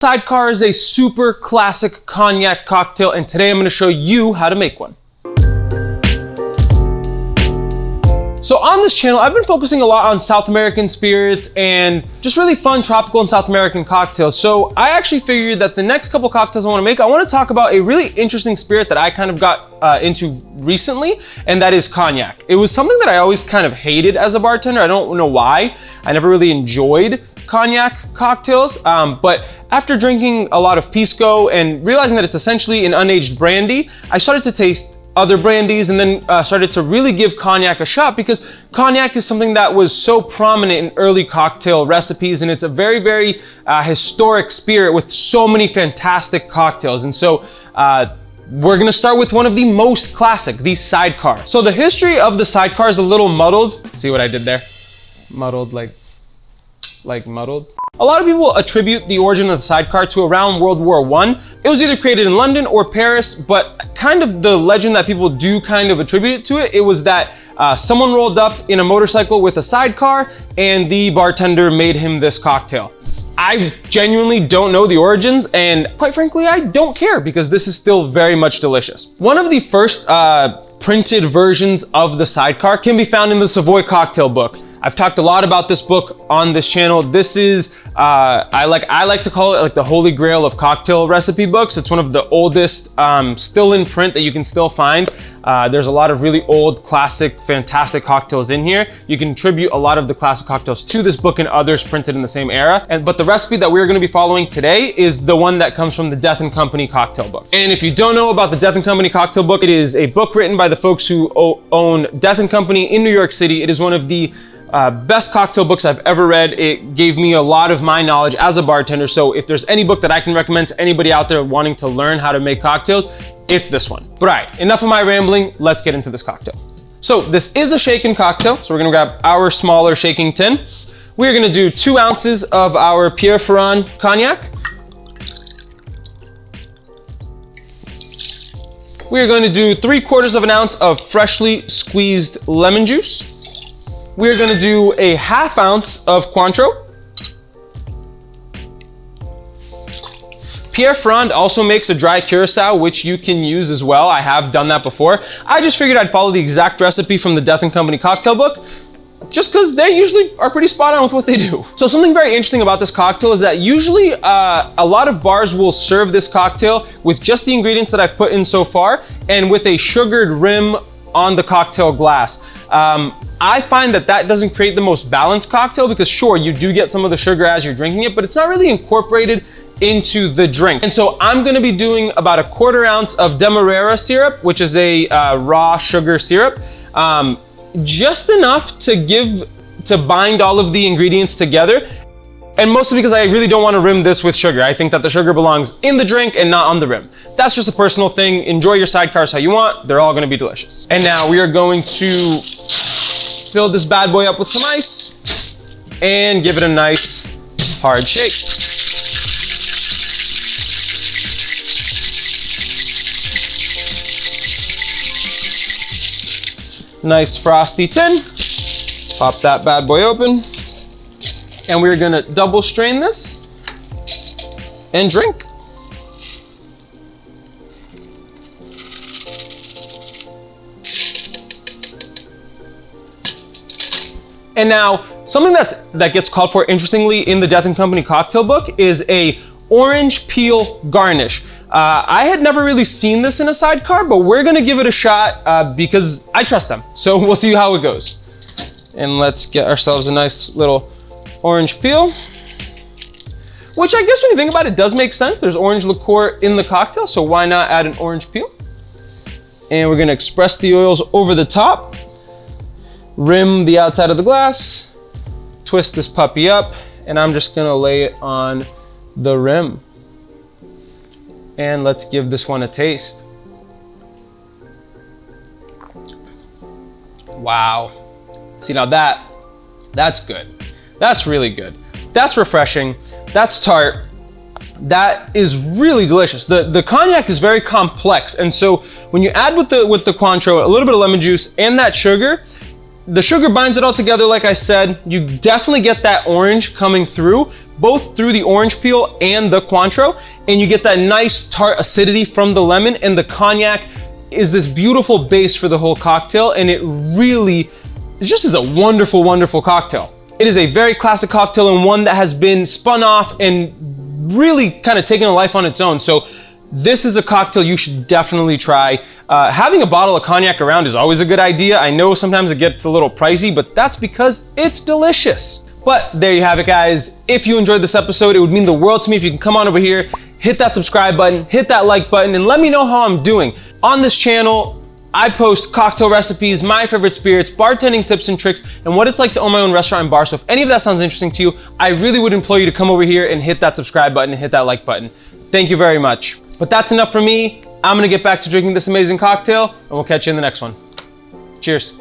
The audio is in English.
Sidecar is a super classic cognac cocktail, and today I'm going to show you how to make one. So on this channel, I've been focusing a lot on South American spirits and just really fun tropical and South American cocktails. So I actually figured that the next couple cocktails I want to make, I want to talk about a really interesting spirit that I kind of got into recently, and that is cognac. It was something that I always kind of hated as a bartender. I don't know why. I never really enjoyed cognac cocktails, but after drinking a lot of pisco and realizing that it's essentially an unaged brandy, I started to taste other brandies and then started to really give cognac a shot, because cognac is something that was so prominent in early cocktail recipes, and it's a very, very historic spirit with so many fantastic cocktails. And so we're gonna start with one of the most classic, the Sidecar. So the history of the Sidecar is a little muddled. See what I did there? Muddled, like muddled. A lot of people attribute the origin of the Sidecar to around World War I. It was either created in London or Paris, but kind of the legend that people do kind of attribute it to it was that someone rolled up in a motorcycle with a sidecar and the bartender made him this cocktail. I genuinely don't know the origins, and quite frankly, I don't care, because this is still very much delicious. One of the first printed versions of the Sidecar can be found in the Savoy Cocktail book. I've talked a lot about this book on this channel. This is, I like to call it like the holy grail of cocktail recipe books. It's one of the oldest still in print that you can still find. There's a lot of really old, classic, fantastic cocktails in here. You can attribute a lot of the classic cocktails to this book and others printed in the same era. But the recipe that we're gonna be following today is the one that comes from the Death & Company cocktail book. And if you don't know about the Death & Company cocktail book, it is a book written by the folks who own Death & Company in New York City. It is one of the best cocktail books I've ever read. It gave me a lot of my knowledge as a bartender. So if there's any book that I can recommend to anybody out there wanting to learn how to make cocktails, it's this one. But all right, enough of my rambling. Let's get into this cocktail. So this is a shaken cocktail. So we're gonna grab our smaller shaking tin. We're gonna do 2 ounces of our Pierre Ferrand cognac. We're going to do 3/4 of an ounce of freshly squeezed lemon juice. We're gonna do a 1/2 ounce of Cointreau. Pierre Ferrand also makes a dry curacao, which you can use as well. I have done that before. I just figured I'd follow the exact recipe from the Death & Company cocktail book, just because they usually are pretty spot on with what they do. So something very interesting about this cocktail is that usually a lot of bars will serve this cocktail with just the ingredients that I've put in so far and with a sugared rim on the cocktail glass. I find that that doesn't create the most balanced cocktail, because sure, you do get some of the sugar as you're drinking it, but it's not really incorporated into the drink. And so I'm gonna be doing about 1/4 ounce of Demerara syrup, which is a raw sugar syrup. Just enough to bind all of the ingredients together. And mostly because I really don't want to rim this with sugar. I think that the sugar belongs in the drink and not on the rim. That's just a personal thing. Enjoy your sidecars how you want. They're all gonna be delicious. And now we are going to fill this bad boy up with some ice and give it a nice hard shake. Nice frosty tin. Pop that bad boy open. And we're gonna double strain this and drink. And now, something that gets called for interestingly in the Death & Company cocktail book is a orange peel garnish. I had never really seen this in a Sidecar, but we're gonna give it a shot because I trust them. So we'll see how it goes. And let's get ourselves a nice little orange peel, which I guess when you think about it does make sense. There's orange liqueur in the cocktail, so why not add an orange peel? And we're gonna express the oils over the top, rim the outside of the glass, twist this puppy up, and I'm just gonna lay it on the rim. And let's give this one a taste. Wow. See, now that's good. That's really good. That's refreshing. That's tart. That is really delicious. The cognac is very complex, and so when you add with the Cointreau a little bit of lemon juice and that sugar, The sugar binds it all together, like I said. You definitely get that orange coming through, both through the orange peel and the Cointreau, and you get that nice tart acidity from the lemon, and the cognac is this beautiful base for the whole cocktail, and it just is a wonderful, wonderful cocktail. It is a very classic cocktail and one that has been spun off and really kind of taken a life on its own. So this is a cocktail you should definitely try. Having a bottle of cognac around is always a good idea. I know sometimes it gets a little pricey, but that's because it's delicious. But there you have it, guys. If you enjoyed this episode, it would mean the world to me if you can come on over here, hit that subscribe button, hit that like button, and let me know how I'm doing. On this channel, I post cocktail recipes, my favorite spirits, bartending tips and tricks, and what it's like to own my own restaurant and bar. So if any of that sounds interesting to you, I really would implore you to come over here and hit that subscribe button and hit that like button. Thank you very much. But that's enough for me. I'm gonna get back to drinking this amazing cocktail, and we'll catch you in the next one. Cheers.